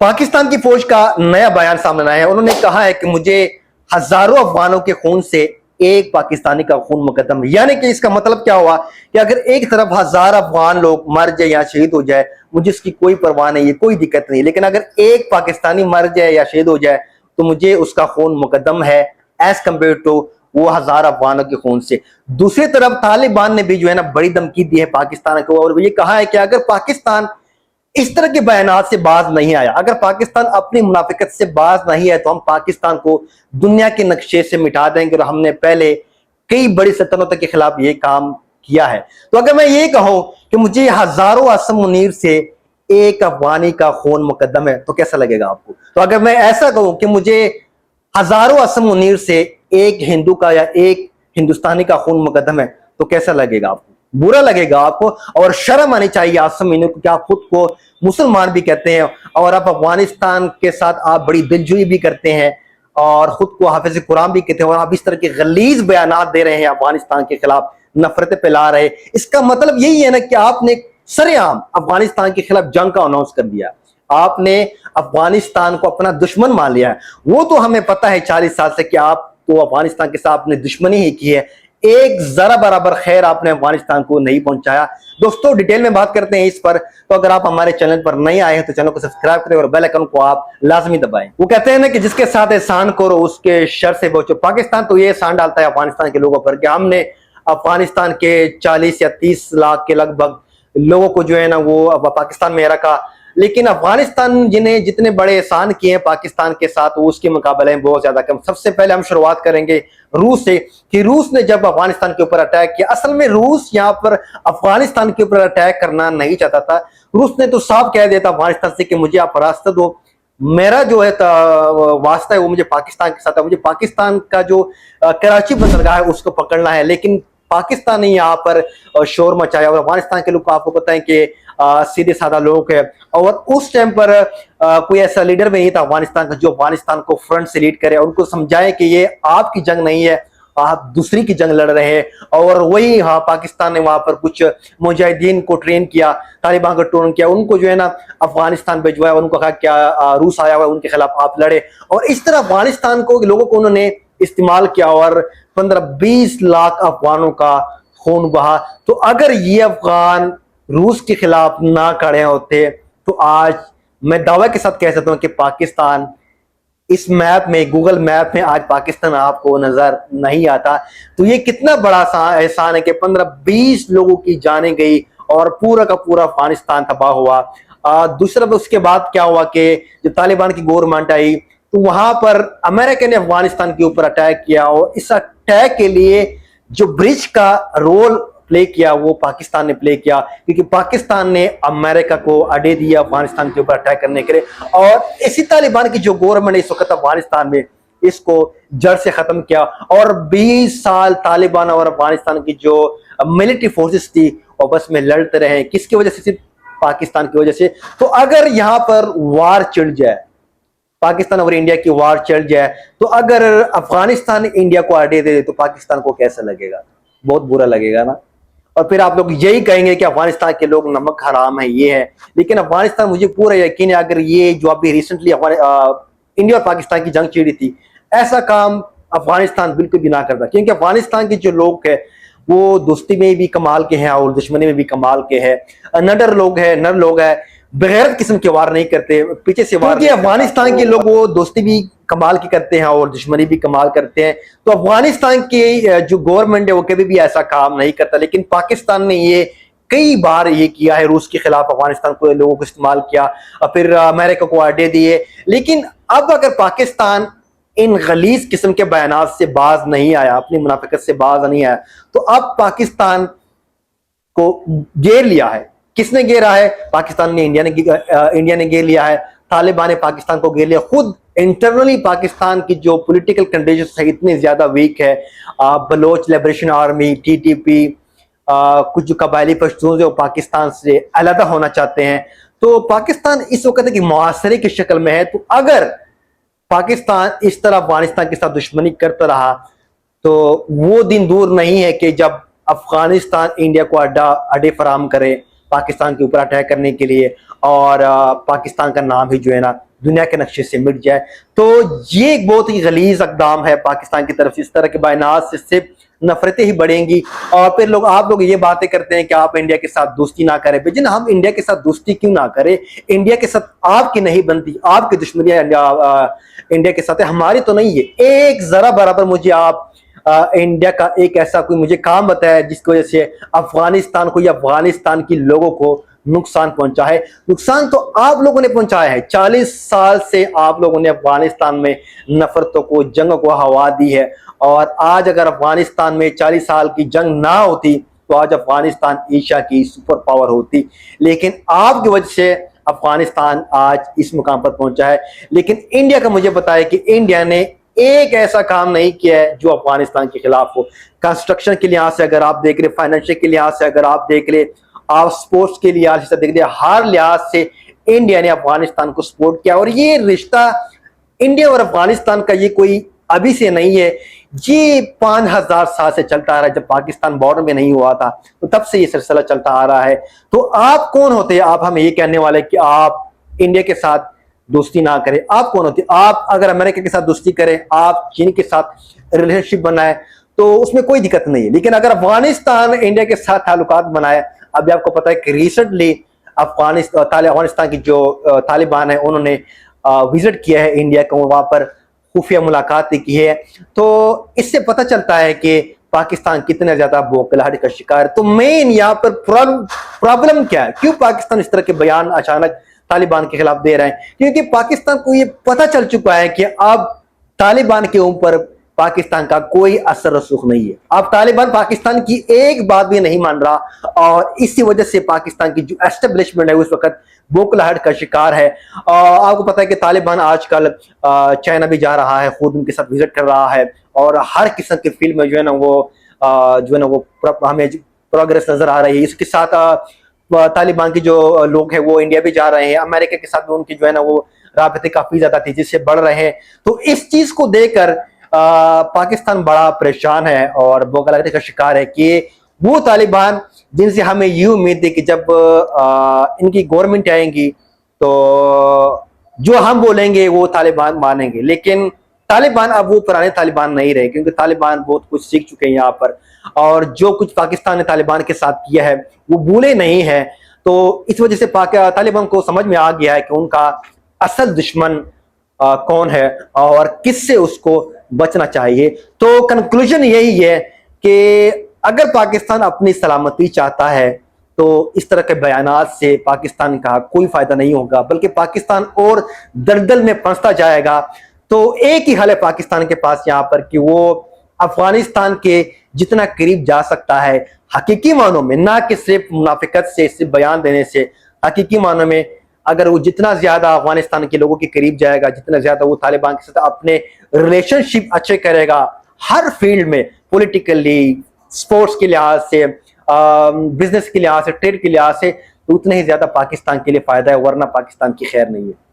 पाकिस्तान की फौज का नया बयान सामने आया है। उन्होंने कहा है कि मुझे हजारों अफगानों के खून से एक पाकिस्तानी का खून मुकद्दम है। यानी कि इसका मतलब क्या हुआ कि अगर एक तरफ हजार अफगान लोग मर जाए या शहीद हो जाए, मुझे इसकी कोई परवाह नहीं है, कोई दिक्कत नहीं, लेकिन अगर एक पाकिस्तानी मर जाए या शहीद हो जाए तो मुझे उसका खून मुकद्दम है एज कम्पेयर टू वो हजार अफगानों के खून से। दूसरी तरफ तालिबान ने भी जो है ना बड़ी धमकी दी है पाकिस्तान को, और ये कहा है कि अगर पाकिस्तान इस तरह के बयानात से बाज नहीं आया, अगर पाकिस्तान अपनी मुनाफिकत से बाज नहीं है, तो हम पाकिस्तान को दुनिया के नक्शे से मिटा देंगे। और हमने पहले कई बड़ी सल्तनतों के खिलाफ ये काम किया है। तो अगर मैं ये कहूं कि मुझे हजारों असम मुनीर से एक अफगानी का खून मुकद्दम है, तो कैसा लगेगा आपको? तो अगर मैं ऐसा कहूं कि मुझे हजारों असम मुनीर से एक हिंदू का या एक हिंदुस्तानी का खून मुकद्दम है, तो कैसा लगेगा आपको? बुरा लगेगा आपको। और शर्म आनी चाहिए आसम मुनीर को कि आप खुद को मुसलमान भी कहते हैं और आप अफगानिस्तान के साथ आप बड़ी दिलजुई भी करते हैं और खुद को हाफिज कुरान भी कहते हैं, और आप इस तरह के गलीज बयानात दे रहे हैं, अफगानिस्तान के खिलाफ नफरतें फैला रहे हैं। इसका मतलब यही है ना कि आपने सरेआम अफगानिस्तान के खिलाफ जंग का अनाउंस कर दिया, आपने अफगानिस्तान को अपना दुश्मन मान लिया है। वो तो हमें पता है 40 साल से कि आप तो अफगानिस्तान के साथ अपने दुश्मनी ही की है, एक जरा बराबर खैर आपने अफगानिस्तान को नहीं पहुंचाया। दोस्तों डिटेल में बात करते हैं इस पर। तो अगर आप हमारे चैनल पर नए आए हैं तो चैनल को सब्सक्राइब करें और बेल आइकन को आप लाजमी दबाएं। वो कहते हैं ना कि जिसके साथ एहसान करो उसके शर से बचो। पाकिस्तान तो ये एहसान डालता है अफगानिस्तान के लोगों पर कि हमने अफगानिस्तान के 40 या 30 लाख के लगभग लोगों को जो है ना वो पाकिस्तान में रखा, लेकिन अफगानिस्तान जिन्हें जितने बड़े एहसान किए हैं पाकिस्तान के साथ, वो उसके मुकाबले में बहुत ज्यादा कम। सबसे पहले हम शुरुआत करेंगे रूस से कि रूस ने जब अफगानिस्तान के ऊपर अटैक किया, असल में रूस यहाँ पर अफगानिस्तान के ऊपर अटैक करना नहीं चाहता था। रूस ने तो साफ कह दिया था अफगानिस्तान से कि मुझे आप रास्ता दो, मेरा जो है वास्ता है वो मुझे पाकिस्तान के साथ है, मुझे पाकिस्तान का जो कराची बंदरगाह है उसको पकड़ना है। लेकिन पाकिस्तान ने यहाँ पर शोर मचाया और अफगानिस्तान के लोग आपको पता है कि सीधे साधा लोग है, और उस टाइम पर कोई ऐसा लीडर भी नहीं था अफगानिस्तान का जो अफगानिस्तान को फ्रंट से लीड करे, उनको समझाए कि ये आपकी जंग नहीं है, आप दूसरी की जंग लड़ रहे हैं। और वही हाँ पाकिस्तान ने वहां पर कुछ मुजाहिदीन को ट्रेन किया, तालिबान को ट्रेन किया, उनको जो है ना अफगानिस्तान भिजवाया, उनको कहा क्या रूस आया हुआ है उनके खिलाफ आप लड़े, और इस तरह अफगानिस्तान को लोगों को उन्होंने इस्तेमाल किया और 15-20 लाख अफगानों का खून बहा। तो अगर ये अफगान रूस के खिलाफ ना खड़े होते तो आज मैं दावा के साथ कह सकता हूं कि पाकिस्तान इस मैप में, गूगल मैप में आज पाकिस्तान आपको नजर नहीं आता। तो ये कितना बड़ा एहसान है कि 15-20 लोगों की जानें गई और पूरा का पूरा अफगानिस्तान तबाह हुआ। दूसरा उसके बाद क्या हुआ कि जब तालिबान की गवर्नमेंट आई तो वहां पर अमेरिका ने अफगानिस्तान के ऊपर अटैक किया, और इस अटैक के लिए जो ब्रिज का रोल प्ले किया वो पाकिस्तान ने प्ले किया, क्योंकि पाकिस्तान ने अमेरिका को अड्डे दिया अफगानिस्तान के ऊपर अटैक करने के लिए। और इसी तालिबान की जो गवर्नमेंट इस वक्त अफगानिस्तान में इसको जड़ से खत्म किया, और 20 साल तालिबान और अफगानिस्तान की जो मिलिट्री फोर्सेस थी वो बस में लड़ते रहे। किसकी वजह से? सिर्फ पाकिस्तान की वजह से। तो अगर यहां पर वार चिढ़ जाए, पाकिस्तान और इंडिया की वार चल जाए, तो अगर अफगानिस्तान इंडिया को अड्डे दे दे तो पाकिस्तान को कैसा लगेगा? बहुत बुरा लगेगा ना। और फिर आप लोग यही कहेंगे कि अफगानिस्तान के लोग नमक हराम है, ये है। लेकिन अफगानिस्तान, मुझे पूरा यकीन है अगर ये जो अभी रिसेंटली इंडिया और पाकिस्तान की जंग छिड़ी थी, ऐसा काम अफगानिस्तान बिल्कुल भी ना करता, क्योंकि अफगानिस्तान के जो लोग है वो दोस्ती में भी कमाल के हैं और दुश्मनी में भी कमाल के हैं। नर लोग है, बगैर किस्म के वार नहीं करते, पीछे से वार। अफगानिस्तान के लोग वो दोस्ती भी कमाल की करते हैं और दुश्मनी भी कमाल करते हैं। तो अफगानिस्तान की जो गवर्नमेंट है वो कभी भी ऐसा काम नहीं करता, लेकिन पाकिस्तान ने ये कई बार ये किया है, रूस के खिलाफ अफगानिस्तान को लोगों को इस्तेमाल किया और फिर अमेरिका को अड्डे दिए। लेकिन अब अगर पाकिस्तान इन गलीज किस्म के बयानात से बाज नहीं आया, अपनी मुनाफिकत से बाज नहीं आया, तो अब पाकिस्तान को घेर लिया है। किसने घेरा है? पाकिस्तान ने, इंडिया ने घेर लिया है, तालिबान ने पाकिस्तान को घेर लिया। खुद इंटरनली पाकिस्तान की जो पॉलिटिकल कंडीशन है इतनी ज्यादा वीक है। बलोच लिबरेशन आर्मी, टीटीपी, कुछ जो कबायली पश्तून जो पाकिस्तान से अलग होना चाहते हैं। तो पाकिस्तान इस वक्त की मुआसरे की शक्ल में है। तो अगर पाकिस्तान इस तरह अफगानिस्तान के साथ दुश्मनी करता रहा तो वो दिन दूर नहीं है कि जब अफगानिस्तान इंडिया को अड्डे फराम करे पाकिस्तान के ऊपर अटैक करने के लिए, और पाकिस्तान का नाम ही जो है ना دنیا کے نقشے سے مٹ جائے. تو یہ ایک بہت ہی غلیظ اقدام ہے پاکستان کی طرف سے. اس طرح کے بیانات سے صرف نفرتیں ہی بڑھیں گی. اور پھر آپ لوگ یہ باتیں کرتے ہیں کہ آپ انڈیا کے ساتھ دوستی نہ کریں. بھائی جن ہم انڈیا کے ساتھ دوستی کیوں نہ کریں؟ انڈیا کے ساتھ آپ کی نہیں بنتی, آپ کی دشمنیاں انڈیا کے ساتھ ہے, ہماری تو نہیں ہے. ایک ذرا برابر مجھے آپ انڈیا کا ایک ایسا کوئی مجھے کام بتایا جس کی وجہ سے افغانستان کو یا افغانستان کی لوگوں کو نقصان پہنچا ہے. نقصان تو آپ لوگوں نے پہنچایا ہے. 40 سال سے آپ لوگوں نے افغانستان میں نفرتوں کو, جنگ کو ہوا دی ہے. اور آج اگر افغانستان میں 40 سال کی جنگ نہ ہوتی تو آج افغانستان ایشیا کی سپر پاور ہوتی. لیکن آپ کی وجہ سے افغانستان آج اس مقام پر پہنچا ہے. لیکن انڈیا کا مجھے بتایا کہ انڈیا نے ایک ایسا کام نہیں کیا ہے جو افغانستان کے خلاف ہو. کنسٹرکشن کے لحاظ سے اگر آپ دیکھ رہے, فائنینشل کے لحاظ سے اگر آپ دیکھ رہے, آپ سپورٹس کے لحاظ سے دیکھ رہے, ہر لحاظ سے انڈیا نے افغانستان کو سپورٹ کیا. اور یہ رشتہ انڈیا اور افغانستان کا یہ کوئی ابھی سے نہیں ہے, یہ 5000 سال سے چلتا آ رہا ہے. جب پاکستان بارڈر میں نہیں ہوا تھا تو تب سے یہ سلسلہ چلتا آ رہا ہے. تو آپ کون ہوتے ہیں آپ ہمیں یہ کہنے والے کہ آپ انڈیا کے ساتھ دوستی نہ کریں؟ آپ کون ہوتے ہیں؟ آپ اگر امریکہ کے ساتھ دوستی کریں, آپ چین کے ساتھ ریلیشن شپ بنائیں تو اس میں کوئی دقت نہیں ہے. لیکن اگر افغانستان انڈیا کے ساتھ تعلقات بنائے, ابھی آپ کو پتا ہے کہ ریسنٹلی افغانستان کی جو طالبان ہیں انہوں نے وزٹ کیا ہے انڈیا کو, وہاں پر خفیہ ملاقات کی ہے. تو اس سے پتہ چلتا ہے کہ پاکستان کتنا زیادہ بوکھلاہٹ کا شکار ہے. تو مین یہاں پر پرابلم کیا ہے؟ کیوں پاکستان اس طرح کے بیان اچانک طالبان کے خلاف دے رہے ہیں؟ کیونکہ پاکستان کو یہ پتہ چل چکا ہے کہ اب طالبان کے اوپر پاکستان کا کوئی اثر رسوخ نہیں ہے. اب طالبان پاکستان کی ایک بات بھی نہیں مان رہا, اور اسی وجہ سے پاکستان کی جو اسٹیبلشمنٹ ہے اس وقت بوکھلاہٹ کا شکار ہے. آپ کو پتا ہے کہ طالبان آج کل چائنا بھی جا رہا ہے, خود ان کے ساتھ وزٹ کر رہا ہے, اور ہر قسم کے فیلڈ میں جو ہے نا وہ ہمیں پروگریس نظر آ رہی ہے. اس کے ساتھ طالبان کے جو لوگ ہیں وہ انڈیا بھی جا رہے ہیں, امریکہ کے ساتھ بھی ان کی جو ہے نا وہ رابطے کافی زیادہ تیزی سے بڑھ رہے ہیں. تو اس چیز کو دیکھ کر پاکستان بڑا پریشان ہے اور بوکھلاہٹ کا شکار ہے کہ وہ طالبان جن سے ہمیں یہ امید ہے کہ جب ان کی گورنمنٹ آئیں گی تو جو ہم بولیں گے وہ طالبان مانیں گے. لیکن طالبان اب وہ پرانے طالبان نہیں رہے, کیونکہ طالبان بہت کچھ سیکھ چکے ہیں یہاں پر, اور جو کچھ پاکستان نے طالبان کے ساتھ کیا ہے وہ بھولے نہیں ہیں. تو اس وجہ سے طالبان کو سمجھ میں آ گیا ہے کہ ان کا اصل دشمن کون ہے اور کس سے اس کو بچنا چاہیے. تو کنکلوژن یہی ہے کہ اگر پاکستان اپنی سلامتی چاہتا ہے تو اس طرح کے بیانات سے پاکستان کا کوئی فائدہ نہیں ہوگا, بلکہ پاکستان اور دلدل میں پھنستا جائے گا. تو ایک ہی حل ہے پاکستان کے پاس یہاں پر کہ وہ افغانستان کے جتنا قریب جا سکتا ہے حقیقی معنوں میں, نہ کہ صرف منافقت سے, صرف بیان دینے سے, حقیقی معنوں میں اگر وہ جتنا زیادہ افغانستان کے لوگوں کے قریب جائے گا, جتنا زیادہ وہ طالبان کے ساتھ اپنے ریلیشن شپ اچھے کرے گا ہر فیلڈ میں, پولیٹیکلی, سپورٹس کے لحاظ سے, بزنس کے لحاظ سے, ٹریڈ کے لحاظ سے, تو اتنا ہی زیادہ پاکستان کے لیے فائدہ ہے, ورنہ پاکستان کی خیر نہیں ہے.